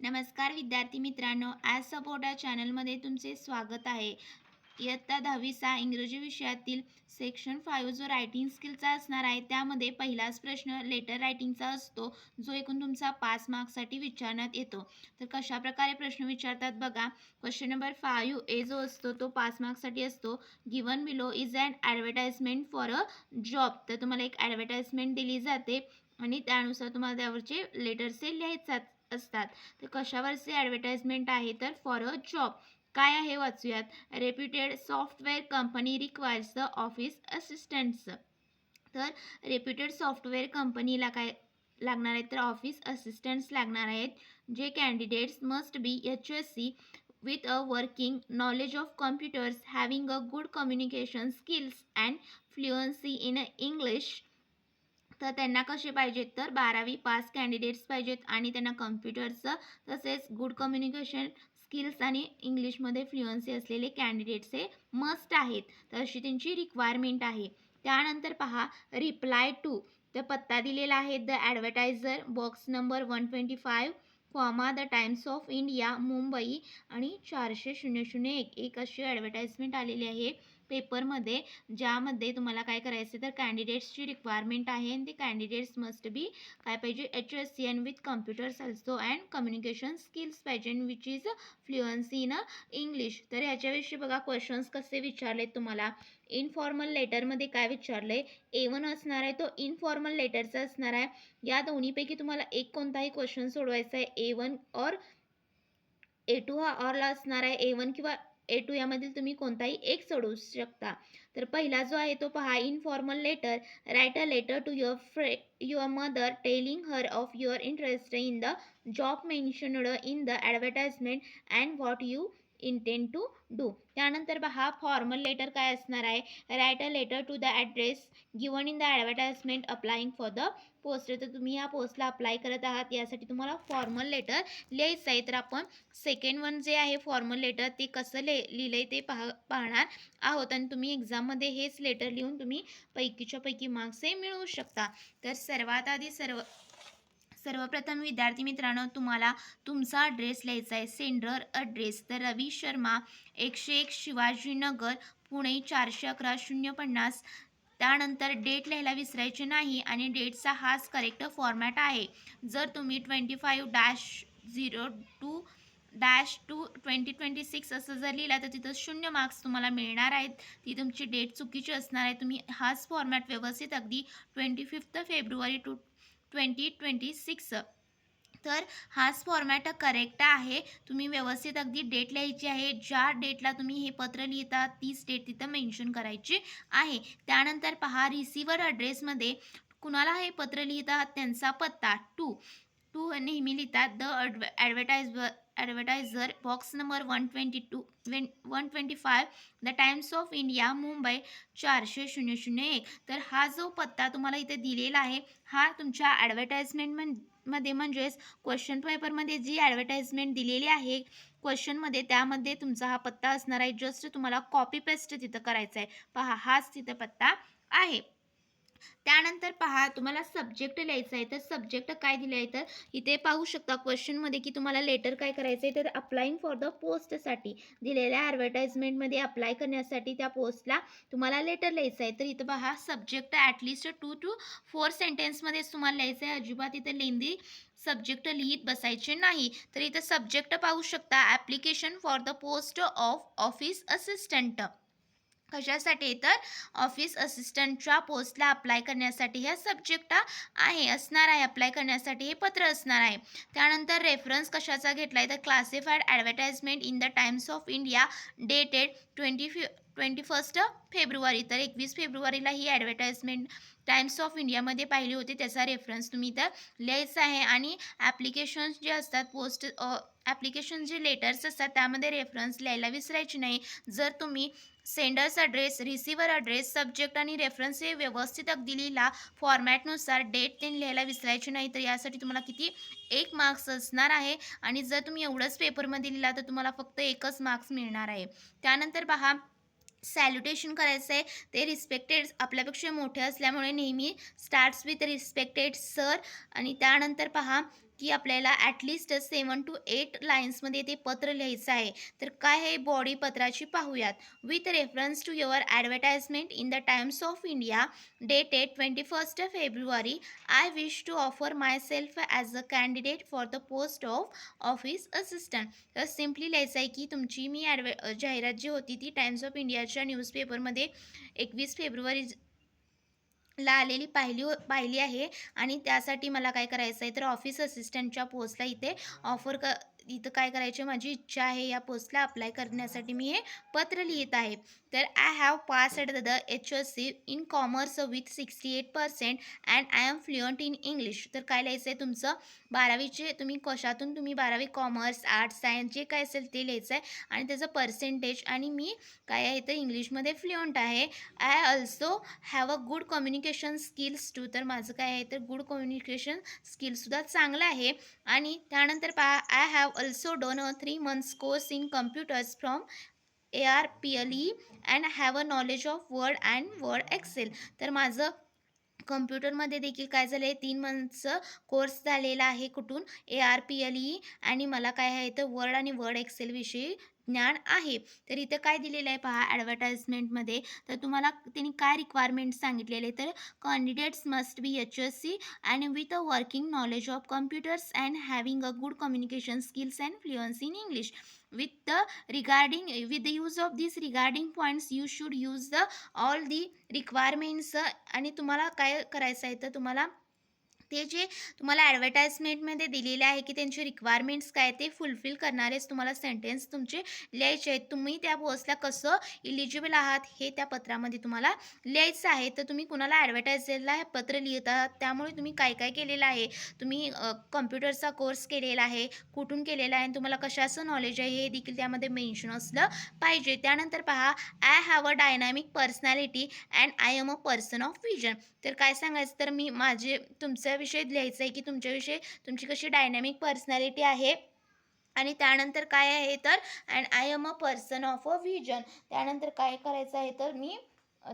नमस्कार विद्यार्थी मित्रांनो, आज सपोर्ट या चॅनलमध्ये तुमचे स्वागत आहे. इयत्ता 10वी इंग्रजी विषयातील सेक्शन 5 जो रायटिंग स्किलचा असणार आहे त्यामध्ये पहिलाच प्रश्न लेटर रायटिंगचा असतो, जो एकूण तुमचा 5 मार्क्ससाठी विचारण्यात येतो. तर कशा प्रकारे प्रश्न विचारतात बघा. क्वेश्चन नंबर 5 ए जो असतो तो 5 मार्क्ससाठी असतो. Given below is an advertisement for a job. तर तुम्हाला एक ॲडव्हर्टाइजमेंट दिली जाते आणि त्यानुसार तुम्हाला त्यावरचे लेटर्सचे लिहायचे असतात. तर कशावरचे ॲडव्हर्टाइजमेंट आहे तर फॉर अ जॉब. काय आहे वाचूयात. Reputed software company requires the office assistants. तर रेप्युटेड सॉफ्टवेअर कंपनीला काय लागणार आहेत तर ऑफिस असिस्टंट्स लागणार आहेत. जे candidates must be HSC with a working knowledge of computers, having a good communication skills and fluency in English. तर त्यांना कसे पाहिजेत तर 12वी पास कॅन्डिडेट्स पाहिजेत आणि त्यांना कम्प्युटरचं तसेच गुड कम्युनिकेशन स्किल्स आणि इंग्लिशमध्ये फ्लुएन्सी असलेले कॅन्डिडेट्स हे मस्ट आहेत. तर अशी त्यांची रिक्वायरमेंट आहे. त्यानंतर पहा रिप्लाय टू. तर पत्ता दिलेला आहे the advertiser box number 125 the Times of India Mumbai आणि 40001 एक अशी ॲडव्हर्टाइजमेंट आलेली आहे पेपरमध्ये, ज्यामध्ये तुम्हाला काय करायचं तर कॅन्डिडेट्सची रिक्वायरमेंट आहे आणि ते कॅन्डिडेट्स मस्ट बी काय पाहिजे HSC and with computers also and communication skills पाहिजे which is fluency in English. तर ह्याच्याविषयी बघा क्वेश्चन्स कसे विचारलेत तुम्हाला. इनफॉर्मल लेटरमध्ये काय विचारलंय A1 असणार आहे तो इनफॉर्मल लेटरचा असणार आहे. या दोन्हीपैकी तुम्हाला एक कोणताही क्वेश्चन सोडवायचा आहे. A1 और A2 हा ऑरला असणार आहे. A1 किंवा A2 यामधील तुम्ही कोणताही एक सोडवू शकता. तर पहिला जो आहे तो पहा informal letter. Write a letter to your mother telling her of your interest in the job mentioned in the advertisement and what you intend to do. त्यानंतर पहा फॉर्मल लेटर काय असणार आहे. Write a letter to the address given in the advertisement applying for the post. तर तुम्ही या पोस्टला apply करत आहात यासाठी तुम्हाला फॉर्मल लेटर लिहायचं आहे. तर आपण सेकंड वन जे आहे फॉर्मल लेटर ते कसं लिहिलं आहे ते पाहणार आहोत आणि तुम्ही एक्झाममध्ये हेच लेटर लिहून तुम्ही पैकीच्या पैकी मार्क्स हे मिळवू शकता. तर सर्वात आधी सर्वप्रथम विद्यार्थी मित्रांनो तुम्हाला तुमचा ॲड्रेस लिहायचा आहे. सेंडर ॲड्रेस तर रवी शर्मा 101 शिवाजीनगर पुणे 411-050. त्यानंतर डेट लिहायला विसरायचे नाही आणि डेटचा हाच करेक्ट फॉर्मॅट आहे. जर तुम्ही 25-02-2026 असं जर लिहिला तर तिथं 0 मार्क्स तुम्हाला मिळणार आहेत. ती तुमची डेट चुकीची असणार आहे. तुम्ही हाच फॉर्मॅट व्यवस्थित अगदी 25 फेब्रुवारी 2026 तर हाच फॉर्मॅट करेक्ट आहे. तुम्ही व्यवस्थित अगदी डेट लिहायची आहे. ज्या डेटला तुम्ही हे पत्र लिहिता तीच डेट तिथं मेन्शन करायची आहे. त्यानंतर पहा रिसिव्हर ॲड्रेसमध्ये कुणाला हे पत्र लिहितात त्यांचा पत्ता टू नेहमी लिहितात. The advertiser box number 125 the Times of India Mumbai 400-001. तर हा जो पत्ता तुम्हाला इथे दिलेला आहे हा तुमच्या ॲडव्हर्टाइजमेंटमध्ये म्हणजेच क्वेश्चन पेपरमध्ये जी ॲडव्हर्टाइजमेंट दिलेली आहे क्वेश्चनमध्ये त्यामध्ये तुमचा हा पत्ता असणार आहे. जस्ट तुम्हाला कॉपी पेस्ट तिथं करायचा आहे. पहा हाच तिथं पत्ता आहे. त्यानंतर पहा तुम्हाला सब्जेक्ट लिहायचा आहे. तर सब्जेक्ट काय दिलं आहे तर इथे पाहू शकता क्वेश्चनमध्ये की तुम्हाला लेटर काय करायचं आहे तर अप्लाइंग फॉर द पोस्टसाठी दिलेल्या ॲडव्हर्टाइजमेंटमध्ये अप्लाय करण्यासाठी त्या पोस्टला तुम्हाला लेटर लिहायचं आहे. तर इथं पहा सब्जेक्ट ॲटलिस्ट 2 to 4 सेंटेन्समध्येच तुम्हाला लिहायचं आहे. अजिबात इथं लेंदी सब्जेक्ट लिहित बसायचे नाही. तर इथं सब्जेक्ट पाहू शकता application for the post of office assistant. कशासाठी तर ऑफिस असिस्टंटच्या पोस्टला अप्लाय करण्यासाठी ह्या सब्जेक्ट असणार आहे. अप्लाय करण्यासाठी हे पत्र असणार आहे. त्यानंतर रेफरन्स कशाचा घेतला आहे तर classified advertisement in the Times of India dated 21 February. तर 21 फेब्रुवारीला ही ॲडव्हर्टाइजमेंट टाइम्स ऑफ इंडियामध्ये पाहिली होती. त्याचा रेफरन्स तुम्ही इथं लिहायचा आहे. आणि ॲप्लिकेशन्स जे असतात ॲप्लिकेशन जे लेटर्स असतात त्यामध्ये रेफरन्स लिहायला विसरायचे नाही. जर तुम्ही sender's address receiver address subject आणि रेफरन्स हे व्यवस्थित अगदी लिहिला फॉर्मॅटनुसार डेट ते लिहायला विसरायची नाही तर यासाठी तुम्हाला किती 1 मार्क्स असणार आहे. आणि जर तुम्ही एवढंच पेपरमध्ये लिहिला तर तुम्हाला फक्त 1च मार्क्स मिळणार आहे. त्यानंतर पहा सॅल्युटेशन करायचं आहे. ते रिस्पेक्टेड आपल्यापेक्षा मोठे असल्यामुळे नेहमी स्टार्ट्स विथ रिस्पेक्टेड सर. आणि त्यानंतर पहा की आपल्याला ॲटलीस्ट 7 to 8 लाईन्समध्ये ते पत्र लिहायचं आहे. तर काय आहे बॉडी पत्राची पाहूयात. With reference to your advertisement in the Times of India dated 21st February, I wish to offer myself as a candidate for the post of office assistant. तर सिम्पली लिहायचं आहे की तुमची मी जाहिरात जी होती ती टाइम्स ऑफ इंडियाच्या न्यूजपेपरमध्ये 21 फेब्रुवारी ला आलेली पाहिली आहे आणि त्यासाठी मला काय करायचं आहे तर ऑफिस असिस्टंटच्या पोस्टला इथं काय करायची माझी इच्छा आहे. या पोस्टला अप्लाय करण्यासाठी मी हे पत्र लिहित आहे. तर I have passed the HSC in commerce with 68% and I am fluent in English. तर काय लिहायचं आहे तुमचं 12वीचे तुम्ही कशातून तुम्ही 12वी कॉमर्स आर्ट्स सायन्स जे काय असेल ते लिहायचं आहे आणि त्याचं पर्सेंटेज आणि मी काय आहे तर इंग्लिशमध्ये फ्लुएंट आहे. I also have a good communication skills too. तर माझं काय आहे तर गुड कम्युनिकेशन स्किलसुद्धा चांगलं आहे. आणि त्यानंतर पहा I have also done a 3 months course in computers from ARPLE and have a knowledge of Word and Word Excel. तर माझं कम्प्युटरमध्ये देखील काय झालं आहे 3 मंथचं कोर्स झालेला आहे. कुठून ARPLE आणि मला काय आहे तर वर्ड आणि वर्ड एक्सेलविषयी ज्ञान आहे. तर इथं काय दिलेलं आहे पहा ॲडव्हर्टाइजमेंटमध्ये. तर तुम्हाला त्यांनी काय रिक्वायरमेंट्स सांगितलेले तर candidates must be HSC and with a working knowledge of computers and having a good communication skills and fluency in English. with the use of these regarding points you should use the all the requirements. आणि तुम्हाला काय करायचं आहे तर तुम्हाला ते जे तुम्हाला ॲडव्हर्टाइजमेंटमध्ये दिलेले आहे की त्यांचे रिक्वायरमेंट्स काय ते फुलफिल करणारेच तुम्हाला सेंटेन्स तुमचे लिहायचे आहेत. तुम्ही त्या पोस्टला कसं इलिजिबल आहात हे त्या पत्रामध्ये तुम्हाला लिहायचं आहे. तर तुम्ही कुणाला ॲडव्हर्टाइजला हे पत्र लिहित आहात त्यामुळे तुम्ही काय काय केलेलं आहे. तुम्ही कम्प्युटरचा कोर्स केलेला आहे, कुठून केलेला आहे आणि तुम्हाला कशाचं नॉलेज आहे हे देखील त्यामध्ये मेन्शन असलं पाहिजे. त्यानंतर पहा I have a dynamic personality and I am a person of vision. तर काय सांगायचं तर मी तुमच्याविषयी लिहायचं आहे की तुमच्याविषयी तुमची कशी डायनॅमिक पर्सनॅलिटी आहे. आणि त्यानंतर काय आहे तर and I am a person of a vision. त्यानंतर काय करायचं आहे तर मी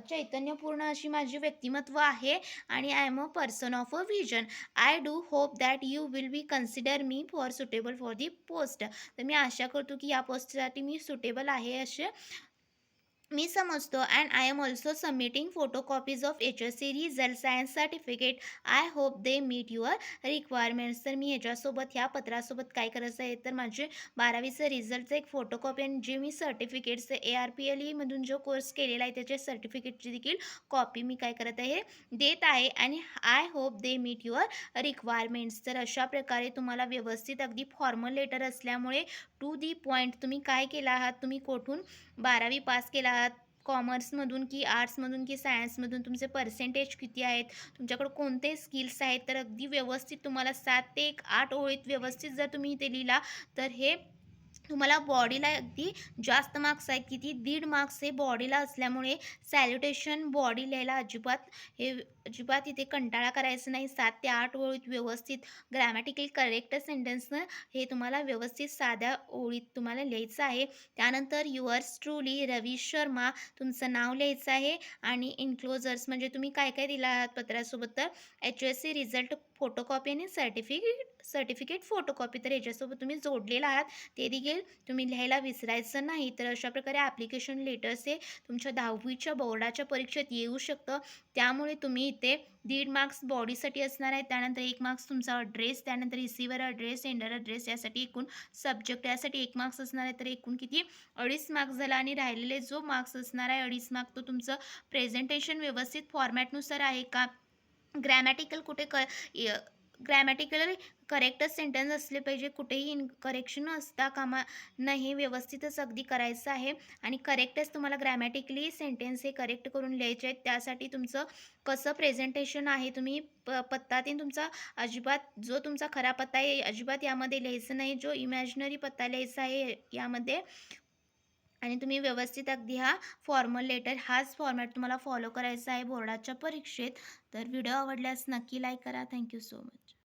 चैतन्यपूर्ण अशी माझी व्यक्तिमत्व आहे आणि I am a person of a vision. I do hope that you will be consider me for suitable for the post. तर मी आशा करतो की या पोस्टसाठी मी सुटेबल आहे असे मी समजतो. And I am also submitting photocopies of HSC results and certificate. I hope they meet your requirements. तर मी ह्याच्यासोबत ह्या पत्रासोबत काय करायचं आहे तर माझे 12वीचं रिझल्टचं एक फोटोकॉपी आणि जे मी सर्टिफिकेट्स ARPLE मधून जो कोर्स केलेला आहे त्याचे सर्टिफिकेटची देखील कॉपी मी काय करत आहे देत आहे. आणि I hope they meet your requirements. तर अशा प्रकारे तुम्हाला व्यवस्थित अगदी फॉर्मल लेटर असल्यामुळे टू दी पॉईंट तुम्ही काय केलं आहात, तुम्ही कुठून 12वी पास केला आहात, कॉमर्समधून की आर्ट्समधून की सायन्समधून, तुमचे पर्सेंटेज किती आहेत, तुमच्याकडे कोणते स्किल्स आहेत. तर अगदी व्यवस्थित तुम्हाला 7 ते 8 ओळीत व्यवस्थित जर तुम्ही ते लिहिला तर हे तुम्हाला बॉडीला अगदी जास्त मार्क्स आहेत. किती 1.5 मार्क्स हे बॉडीला असल्यामुळे सॅल्युटेशन बॉडी लिहायला अजिबात इथे कंटाळा करायचा नाही. 7 ते 8 ओळीत व्यवस्थित ग्रॅमॅटिकली करेक्ट सेंटेन्सनं हे तुम्हाला व्यवस्थित साध्या ओळीत तुम्हाला लिहायचं आहे. त्यानंतर युअर्स ट्रूली रवी शर्मा तुमचं नाव लिहायचं आहे आणि इन्क्लोजर्स म्हणजे तुम्ही काय काय दिलं आहात पत्रासोबत तर HSC रिझल्ट फोटोकॉपी आणि सर्टिफिकेट फोटोकॉपी तर ह्याच्यासोबत तुम्ही जोडलेला आहात ते देखील तुम्ही लिहायला विसरायचं नाही. तर अशा प्रकारे ॲप्लिकेशन लेटर्स हे तुमच्या 10वीच्या बोर्डाच्या परीक्षेत येऊ शकतं. त्यामुळे तुम्ही इथे 1.5 मार्क्स बॉडीसाठी असणार आहे. त्यानंतर 1 मार्क्स तुमचा ॲड्रेस, त्यानंतर रिसिव्हर ॲड्रेस, सेंडर ॲड्रेस यासाठी एकूण सब्जेक्ट यासाठी 1 मार्क्स असणार आहे. तर एकूण किती 2.5 मार्क्स झाला आणि राहिलेले जो मार्क्स असणार आहे 2.5 मार्क तो तुमचं प्रेझेंटेशन व्यवस्थित फॉर्मॅटनुसार आहे का, ग्रॅमॅटिकल ग्रॅमॅटिकल करेक्टच सेंटेन्स असले पाहिजे, कुठेही करेक्शन असता कामा नाही, व्यवस्थितच अगदी करायचं आहे. आणि करेक्टच तुम्हाला ग्रॅमॅटिकली सेंटेन्स हे करेक्ट करून लिहायचे आहेत. त्यासाठी तुमचं कसं प्रेझेंटेशन आहे तुम्ही पत्ता ते तुमचा अजिबात जो तुमचा खरा पत्ता आहे अजिबात यामध्ये लिहायचं नाही, जो इमॅजिनरी पत्ता लिहायचा आहे यामध्ये. आणि तुम्ही व्यवस्थित अगदी हा फॉर्मल लेटर हाच फॉर्मॅट तुम्हाला फॉलो करायचा आहे बोर्डाच्या परीक्षेत. तर व्हिडिओ आवडल्यास नक्की लाईक करा. Thank you so much.